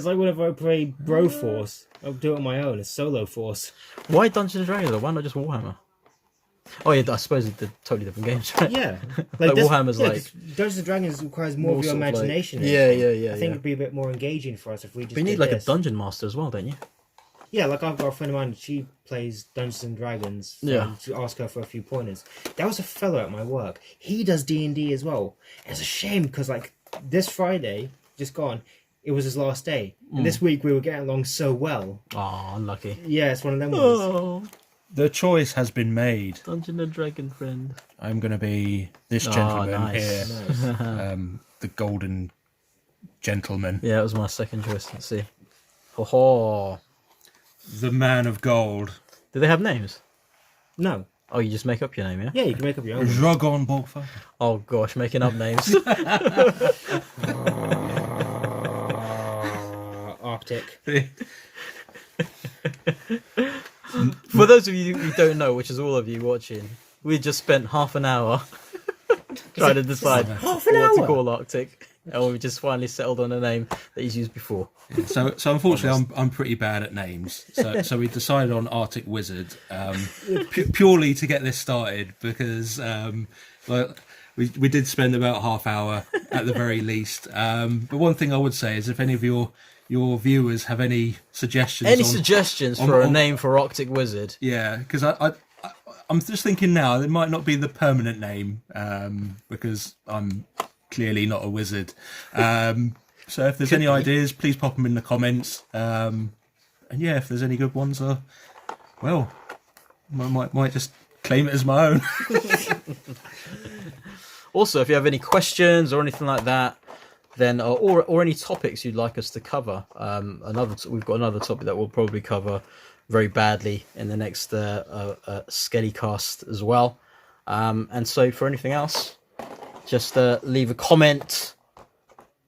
like whenever I play Broforce, I'll do it on my own. It's solo force. Why Dungeons and Dragons? Though? Why not just Warhammer? Oh yeah, I suppose they're totally different games. Right? Yeah, Like Warhammer's like Dungeons and Dragons requires more of your sort of like- imagination. Yeah. I think it'd be a bit more engaging for us if we just. But you need did like this. a dungeon master as well, don't you? Yeah, like I've got a friend of mine. She plays Dungeons and Dragons. So Yeah. to ask her for a few pointers. There was a fellow at my work. He does D&D as well. And it's a shame because like this Friday, just gone, it was his last day, and this week we were getting along so well. Oh, unlucky. Yeah, it's one of them ones. Oh, The choice has been made. Dungeon and Dragon friend. I'm going to be this gentleman nice. here. The golden gentleman. Yeah, it was my second choice. Let's see. Ho. The man of gold. Do they have names? No. Oh, you just make up your name, yeah? Yeah, you can make up your own. Dragon Bolfa. Oh gosh, making up names. Arctic. For those of you who don't know, which is all of you watching, we just spent half an hour trying to decide what to call Arctic, and we just finally settled on a name that he's used before. So unfortunately, I'm pretty bad at names. So we decided on Arctic Wizard, purely to get this started because we did spend about half hour at the very least. But one thing I would say is if any of your viewers have any suggestions, for a name for Arctic Wizard? Yeah, because I'm just thinking now it might not be the permanent name because I'm clearly not a wizard. So if there's any ideas, please pop them in the comments. And yeah, if there's any good ones, well, I might just claim it as my own. Also, if you have any questions or anything like that, then or any topics you'd like us to cover, we've got another topic that we'll probably cover very badly in the next Skellycast as well. And so for anything else, just leave a comment,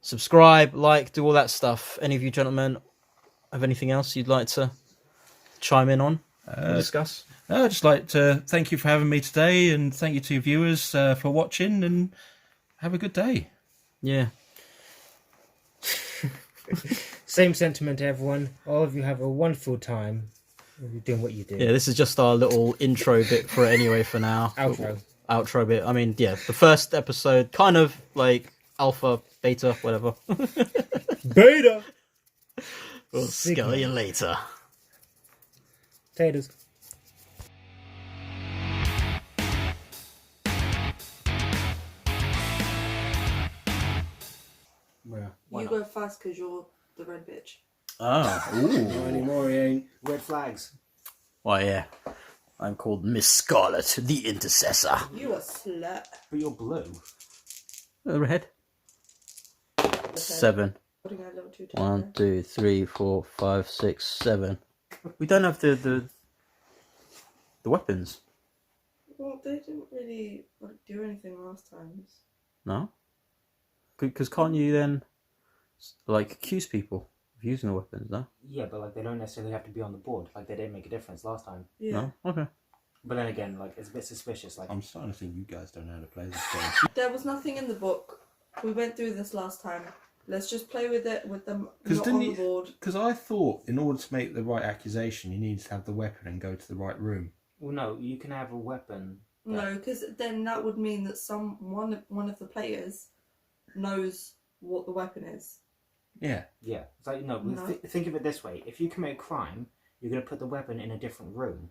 subscribe, like, do all that stuff. Any of you gentlemen have anything else you'd like to chime in on and discuss? I'd just like to thank you for having me today, and thank you to your viewers for watching, and have a good day. Yeah. Same sentiment to everyone. All of you have a wonderful time. You're doing what you do. Yeah, this is just our little intro bit for it anyway for now. Outro bit. I mean, yeah, the first episode, kind of like alpha, beta, whatever. Beta! We'll scale you later. Taters. You go fast because you're the red bitch. Oh. Not anymore, he ain't. Red flags. Well, yeah. I'm called Miss Scarlet, the Intercessor. You a slut. But you're blue. Overhead. 7. Putting our little two 1, 2, 3, 4, 5, 6, 7. We don't have the weapons. Well, they didn't really do anything last time. No? Because can't you then, like, accuse people of using the weapons, no? Yeah, but like they don't necessarily have to be on the board. Like they didn't make a difference last time. Yeah. No? Okay. But then again, like it's a bit suspicious. Like I'm starting to think you guys don't know how to play this game. There was nothing in the book. We went through this last time. Let's just play with it with them not on the board. Because I thought in order to make the right accusation, you need to have the weapon and go to the right room. well, no, you can have a weapon. No, because then that would mean that one of the players knows what the weapon is. Yeah. Yeah, it's like no. No. Think of it this way: if you commit a crime, you're going to put the weapon in a different room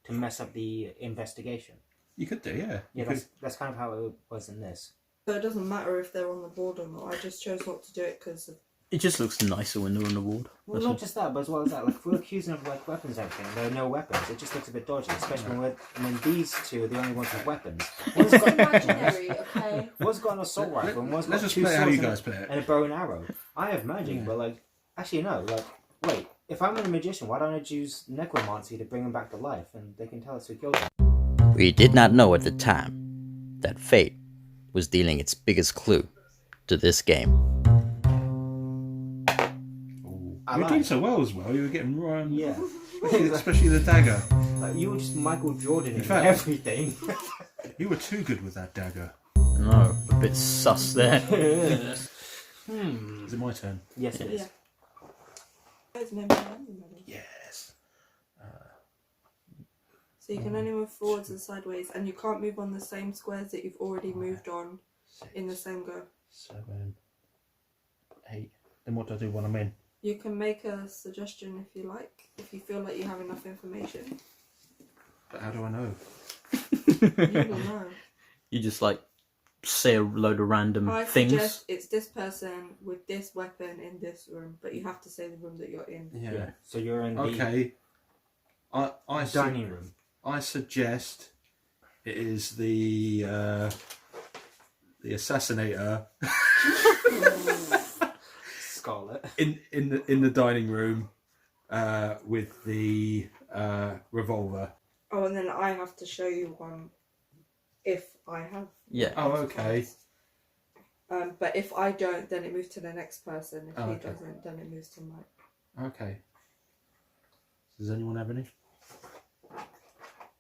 to mess up the investigation. You could do, yeah. Yeah, that's kind of how it was in this. So it doesn't matter if they're on the board or not. I just chose not to do it because of... It just looks nicer when they're on the board. Well, not just that, but as well as that, like if we're accusing of like weapons and everything, and there are no weapons, it just looks a bit dodgy, especially when these two are the only ones with weapons. One's It's got, imaginary, okay? one's got an assault rifle, and one's got Let's just two play how swords you guys play it. and a bow and arrow. I have magic, but like, actually no, like, wait, if I'm a magician, why don't I choose necromancy to bring them back to life, and they can tell us who killed them? We did not know at the time that fate was dealing its biggest clue to this game. You were doing so well as well. You were getting right on. Yeah. Especially the dagger. Like, you were just Michael Jordan in fact- everything. You were too good with that dagger. No, a bit sus there. Is it my turn? Yes, it is. Yeah. There's no random money. Yes. So you can only move forwards and sideways, and you can't move on the same squares that you've already moved on in the same go. 7, 8. Then what do I do when I'm in? You can make a suggestion if you like, if you feel like you have enough information. But how do I know? You will know. You just like say a load of random I things. suggest it's this person with this weapon in this room, but you have to say the room that you're in. Yeah. So you're in the Okay. I dining room. I suggest it is the assassinator Scarlet. in the dining room with the revolver. Oh, and then I have to show you one if I have. Yeah. Oh, okay. But if I don't, then it moves to the next person. If he Okay. doesn't, then it moves to Mike. Okay. Does anyone have any?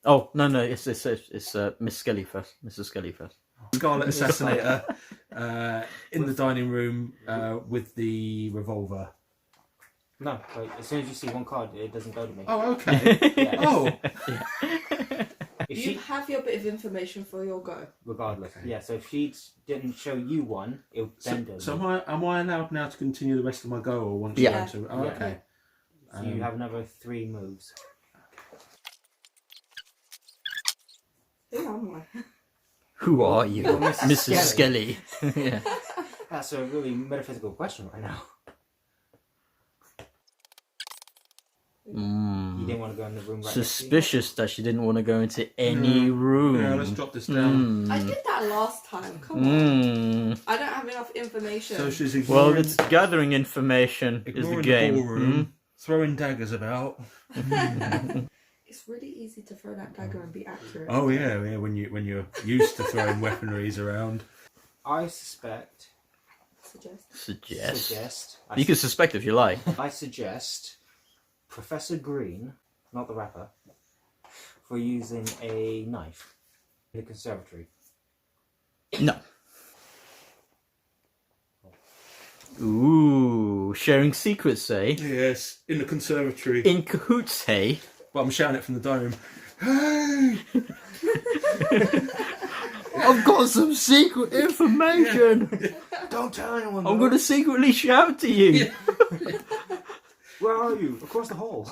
Oh no, it's Miss Skelly first. Mrs Skelly first. Scarlet assassinator in the dining room with the revolver. No, wait, as soon as you see one card, it doesn't go to me. Oh, okay. Yeah. Oh, If You she, have your bit of information for your go. regardless. Okay. Yeah, so if she didn't show you one, it would then go to so me. am I allowed now to continue the rest of my go, or once Yeah. you go to? Oh, Yeah. okay. So you have another 3 moves. Who am I? Who are you, You're Mrs. Mrs Skelly? Yeah. That's a really metaphysical question right now. You didn't want to go in the room right next to you? Suspicious that she didn't want to go into any room. Yeah, let's drop this down. I did that last time. Come on. Mm. I don't have enough information. So she's ignoring, Well, it's gathering information is ignoring the game. ballroom, throwing daggers about. It's really easy to throw that dagger and be accurate. Oh yeah, when you're used to throwing weaponries around. I suspect... Suggest. You can suspect if you like. I suggest Professor Green, not the rapper, for using a knife in the conservatory. No. Ooh, sharing secrets, eh? Yes, in the conservatory. In cahoots, hey? But I'm shouting it from the dome. Hey! I've got some secret information. Don't tell anyone. I'm going to secretly shout to you. Where are you? Across the hall.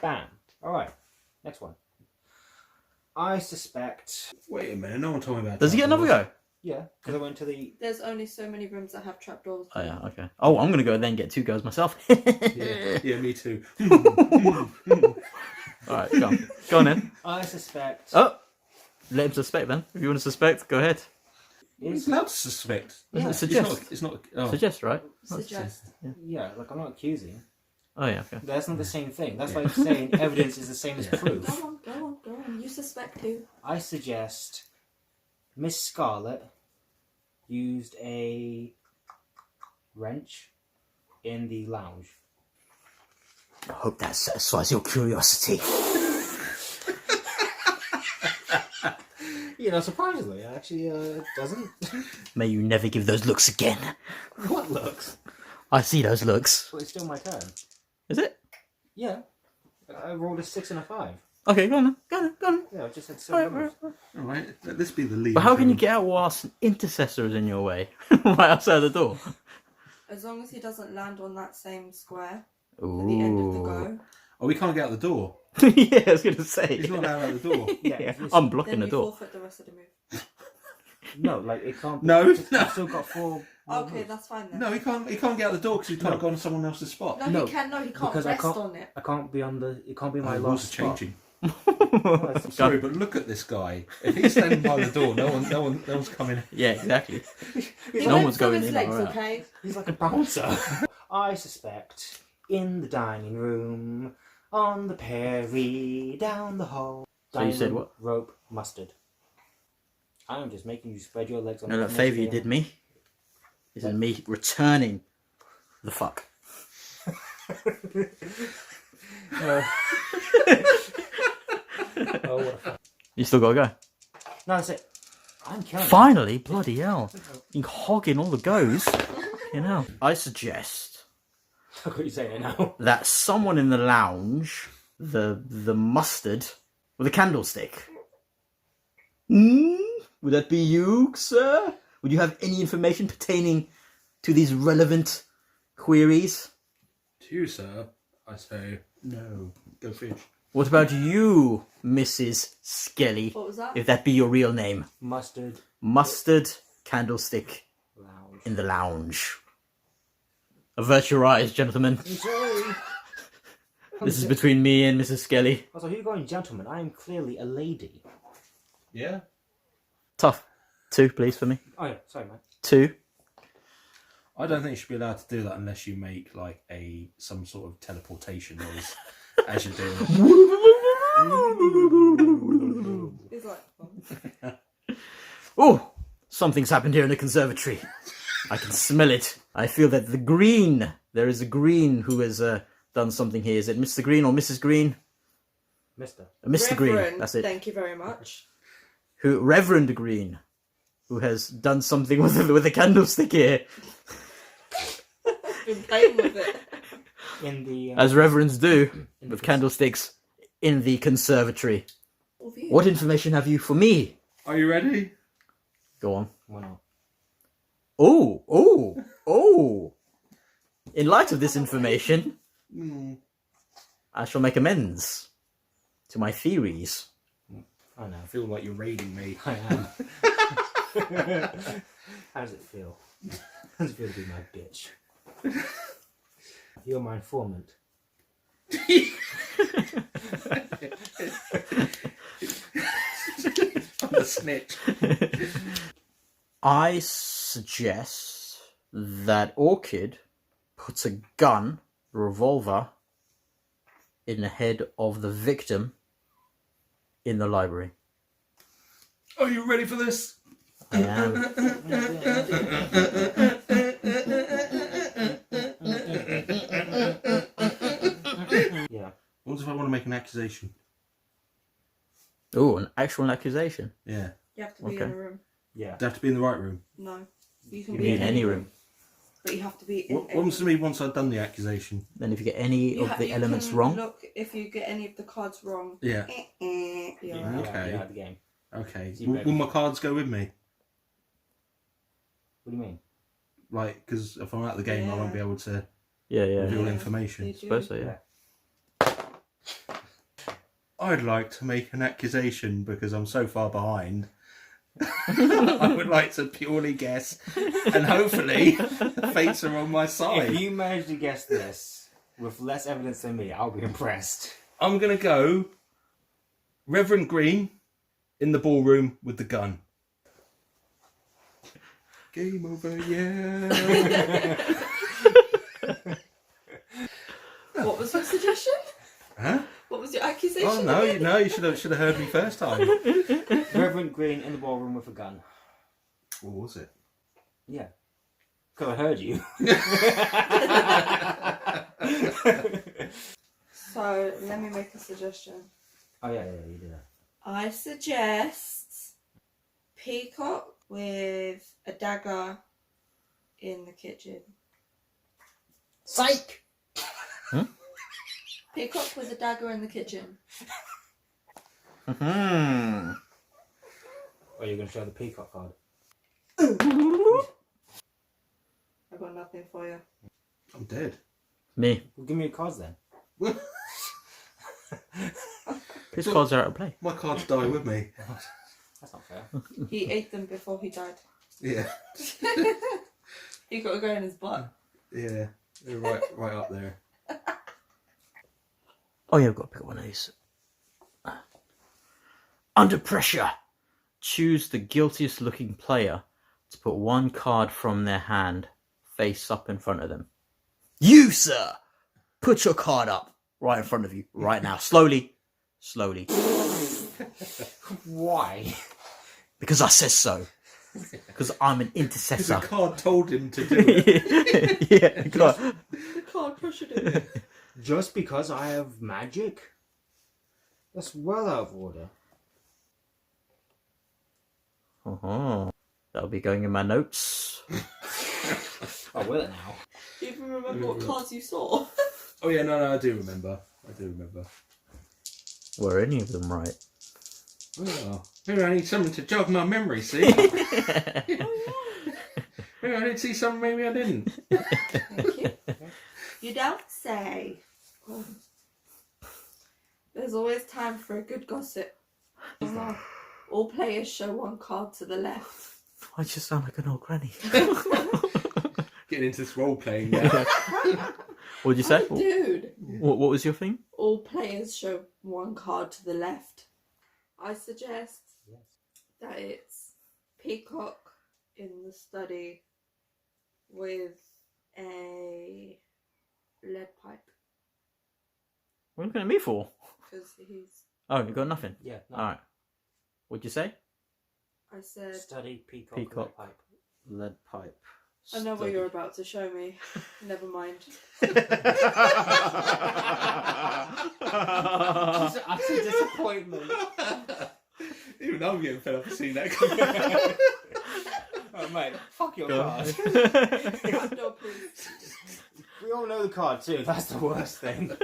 Bam. Alright. Next one. I suspect... Wait a minute, no one told me about Does he get another go? Yeah, because I went to the... There's only so many rooms that have trapdoors. Oh, yeah, okay. Oh, I'm going to go then get 2 goes myself. Yeah, me too. Alright, go on. Go on then. I suspect. Oh! Let him suspect then. If you want to suspect, go ahead. He's allowed to suspect. Yeah. Suggest. It's not. Oh. Suggest, right? Suggest. Yeah, like I'm not accusing. Oh, yeah, okay. That's not the same thing. That's like saying evidence is the same as proof. Go on. You suspect who? I suggest Miss Scarlet used a wrench in the lounge. I hope that satisfies your curiosity. You know, surprisingly, actually, it doesn't. May you never give those looks again. What looks? I see those looks. But it's still my turn. Is it? Yeah. I rolled a 6 and a 5. Okay, go on then. Go on. Yeah, I just had 7 numbers. All right. Let this be the lead. But how can you get out whilst an intercessor is in your way? Right outside the door. As long as he doesn't land on that same square Ooh. at the end of the go, Oh, we can't get out the door. Yeah, I was going to say. He's not allowed out the door. Yeah, Yeah, I'm blocking then the you door. forfeit the rest of the move. No, like, it can't be. No, I've no. still got 4. Okay, moves. that's fine then. No, he can't. He can't get out the door because he's can't go on someone else's spot. No, No, he can. No, he can't because rest I can't, on it. I can't be on the. It can't be my My rules last are spot. changing. Oh, it's- Sorry, but look at this guy. If he's standing by the door, no one's coming. Yeah, exactly. He No went one's through going his in or legs, out. okay? He's like a bouncer. I suspect in the dining room, on the Perry, down the hall. So you said diamond, what? Rope, mustard. I am just making you spread your legs on No, the that favour you did me. This is me returning the fuck. Oh, what a fuck. You still gotta go. No, that's it. I'm killing him. Finally, bloody hell. You're hogging all the goes. You know. I suggest Look what you're saying now. that someone in the lounge, the mustard, with a candlestick. Would that be you, sir? Would you have any information pertaining to these relevant queries? To you, sir, I say no. Go fish. What about you, Mrs. Skelly? What was that? If that be your real name. Mustard Mustard candlestick lounge. in the lounge. Avert your eyes, gentlemen. I'm sorry. This is between me and Mrs. Skelly. Also, who are you going, gentlemen? I am clearly a lady. Yeah. Tough. 2, please, for me. Oh yeah, sorry, man. 2. I don't think you should be allowed to do that unless you make like some sort of teleportation noise as you're doing it. He's like, Oh, something's happened here in the conservatory. I can smell it. I feel that there is a Green who has done something here. Is it Mr. Green or Mrs. Green? Mister. Mr. Green, Reverend, that's it. Thank you very much. Reverend Green, who has done something with a candlestick here. Been playing with it. In the As reverends do, with candlesticks in the conservatory. What information have you for me? Are you ready? Go on. Why not? Oh! In light of this information, I shall make amends to my theories. I know. I feel like you're raiding me. I am. How does it feel? How does it feel to be my bitch? You're my informant. I'm a snitch. I suggest that Orchid puts a gun, a revolver, in the head of the victim in the library. Are you ready for this? I am. Yeah. What if I want to make an accusation? Oh, an actual accusation. Yeah. You have to be Okay. in a room. Yeah. Do I have to be in the right room? No. You can You be mean in any room. But you have to be in What happens to me once I've done the accusation? Then if you get any You of the you elements can wrong, Look, if you get any of the cards wrong, Yeah. you're out. Okay. You're out of the game. Okay. So you Will my cards go with me? What do you mean? Like, because if I'm out of the game, I won't be able to yeah. reveal Yeah. information. They do. Suppose so, yeah. I'd like to make an accusation because I'm so far behind. I would like to purely guess, and hopefully, the fates are on my side. If you manage to guess this with less evidence than me, I'll be impressed. I'm going to go Reverend Green in the ballroom with the gun. Game over, yeah. What was your suggestion? Huh? What was your accusation? Oh no, again? you should have heard me first time. Reverend Green in the ballroom with a gun. What was it? Yeah. Because I heard you. So let me make a suggestion. Oh yeah, you did that. I suggest Peacock with a dagger in the kitchen. Psych! Peacock with a dagger in the kitchen. Hmm. Oh, you're going to show the peacock card? I've got nothing for you. I'm dead. Me. Well, give me your cards then. His cards are out of play. My cards die with me. That's not fair. He ate them before he died. Yeah, He got to go in his butt. yeah, they're right up there. Oh yeah, I've got to pick up one of these. Under pressure. Choose the guiltiest looking player to put one card from their hand face up in front of them. You, sir! Put your card up right in front of you right now. Slowly. Slowly. Why? Because I says so. Because I'm an intercessor. The card told him to do it. Yeah, God. The card pressured him. Just because I have magic? That's well out of order. Uh-huh. That'll be going in my notes. Oh, will it now? Do you even remember what cards you saw? Oh yeah, no, I do remember. Were any of them right? Oh, maybe I need something to jog my memory. See, maybe I did see something. Maybe I didn't. Thank you. You don't say. There's always time for a good gossip. All players show one card to the left. I just sound like an old granny. Getting into this role playing now. What did you say? Oh, dude. What was your thing? All players show one card to the left. I suggest that it's Peacock in the study with a lead pipe. What are you looking at me for? Because he's... Oh, you got nothing? Yeah. No. Alright. What'd you say? I said... Study peacock. Peacock. Pipe. Lead pipe. I know what you're about to show me. Never mind. Utter disappointment. Even I'm getting fed up of seeing that. Oh, mate, fuck your Go card. No, please. We all know the card too. That's the worst thing. Mate,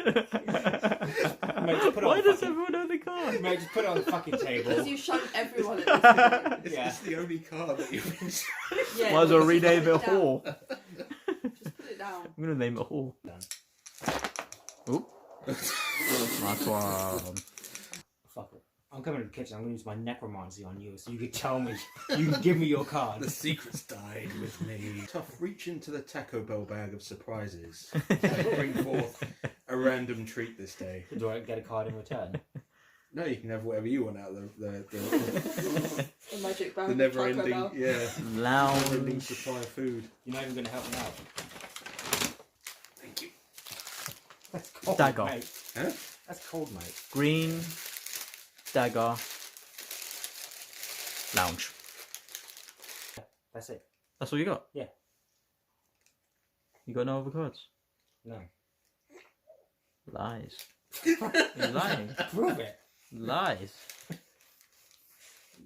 just put it Why on does fucking... everyone know the card? Mate, just put it on the fucking table. Because you showed everyone at this point. It's the only card that you've been showing. Yeah, Might as well just rename put it down. Hall. Just put it down. I'm gonna name it Hall. Oop. Nice one. Fuck it. I'm coming to the kitchen. I'm going to use my necromancy on you so you can tell me. You can give me your card. The secrets died with me. Tough, reach into the Taco Bell bag of surprises. Bring forth a random treat this day. Do I get a card in return? No, you can have whatever you want out of the A magic bag. the never-ending, Taco Bell. yeah, never-ending Lounge. supply of food. You're not even going to help me out. Thank you. That's cold, Dagger. mate. Huh? That's cold, mate. Green. Dagger. Lounge. That's it. That's all you got? Yeah. You got no other cards? No. Lies. You're lying. Prove it. Lies.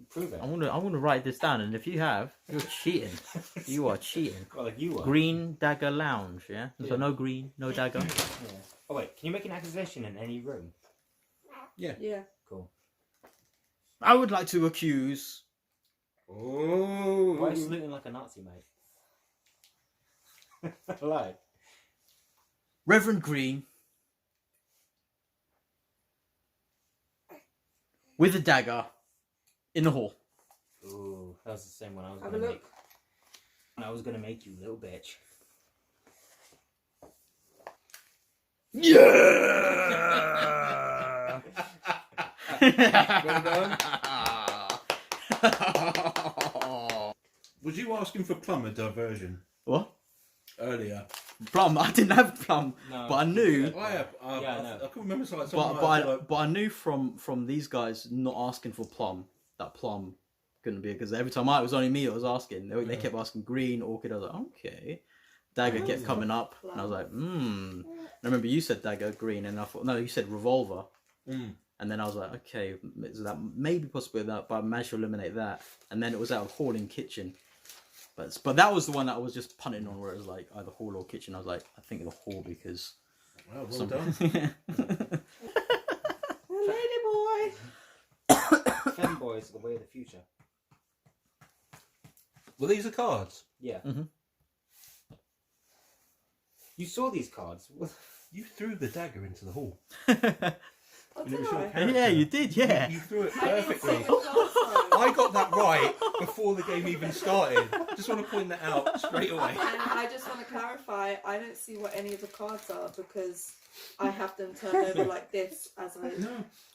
Prove it. I want to write this down, and if you have, you're cheating. You are cheating. Well, like you are. Green Dagger Lounge, yeah? So Yeah. no green, no dagger. Yeah. Oh, wait. Can you make an accusation in any room? Yeah. Cool. I would like to accuse... Oh. Why are you saluting like a Nazi, mate? Like. Reverend Green with a dagger in the hall. Ooh, that was the same one I was Have going a to look. make. I was going to make you, little bitch. Yeah! Well done. Was you asking for plumber diversion What? earlier? Plum? I didn't have plum, No. but I knew. I have. I can't remember. It's like something But I knew from these guys not asking for plum that plum couldn't be, because every time it was only me that was asking. They kept asking green, orchid. I was like, okay. Dagger kept coming up, and I was like, I remember you said dagger, green, and I thought, no, you said revolver. And then I was like, okay, is that maybe possibly that, but I managed to eliminate that. And then it was out of hall and kitchen. But that was the one that I was just punting on, where it was like either hall or kitchen. I was like, I think the hall, because. Well done. Lady boy. Femboys are the way of the future. Well, these are cards. Yeah. You saw these cards. You threw the dagger into the hall. Oh, And it did was your I? character. Yeah, you did, yeah. You threw it I didn't see perfectly. it last time. I got that right before the game even started. Just want to point that out straight away. And I just want to clarify, I don't see what any of the cards are because I have them turned over like this as I. No.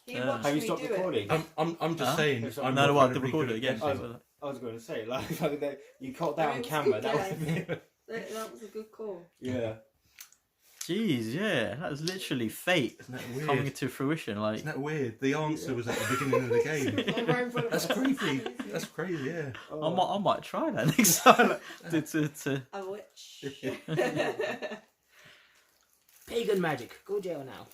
He watched Have me you stopped do recording? I'm just saying. I'm No, not what? trying The to recorder be again. good. I was going to say, like you caught that I on mean, camera. it That was was good, That was a good call. yeah. Jeez, yeah, that was literally fate Isn't that weird? coming to fruition. Like, Isn't that weird? The answer was at the beginning of the game. That's creepy. That's crazy, yeah. I might try that next time. to A witch. Pagan magic. Go jail now.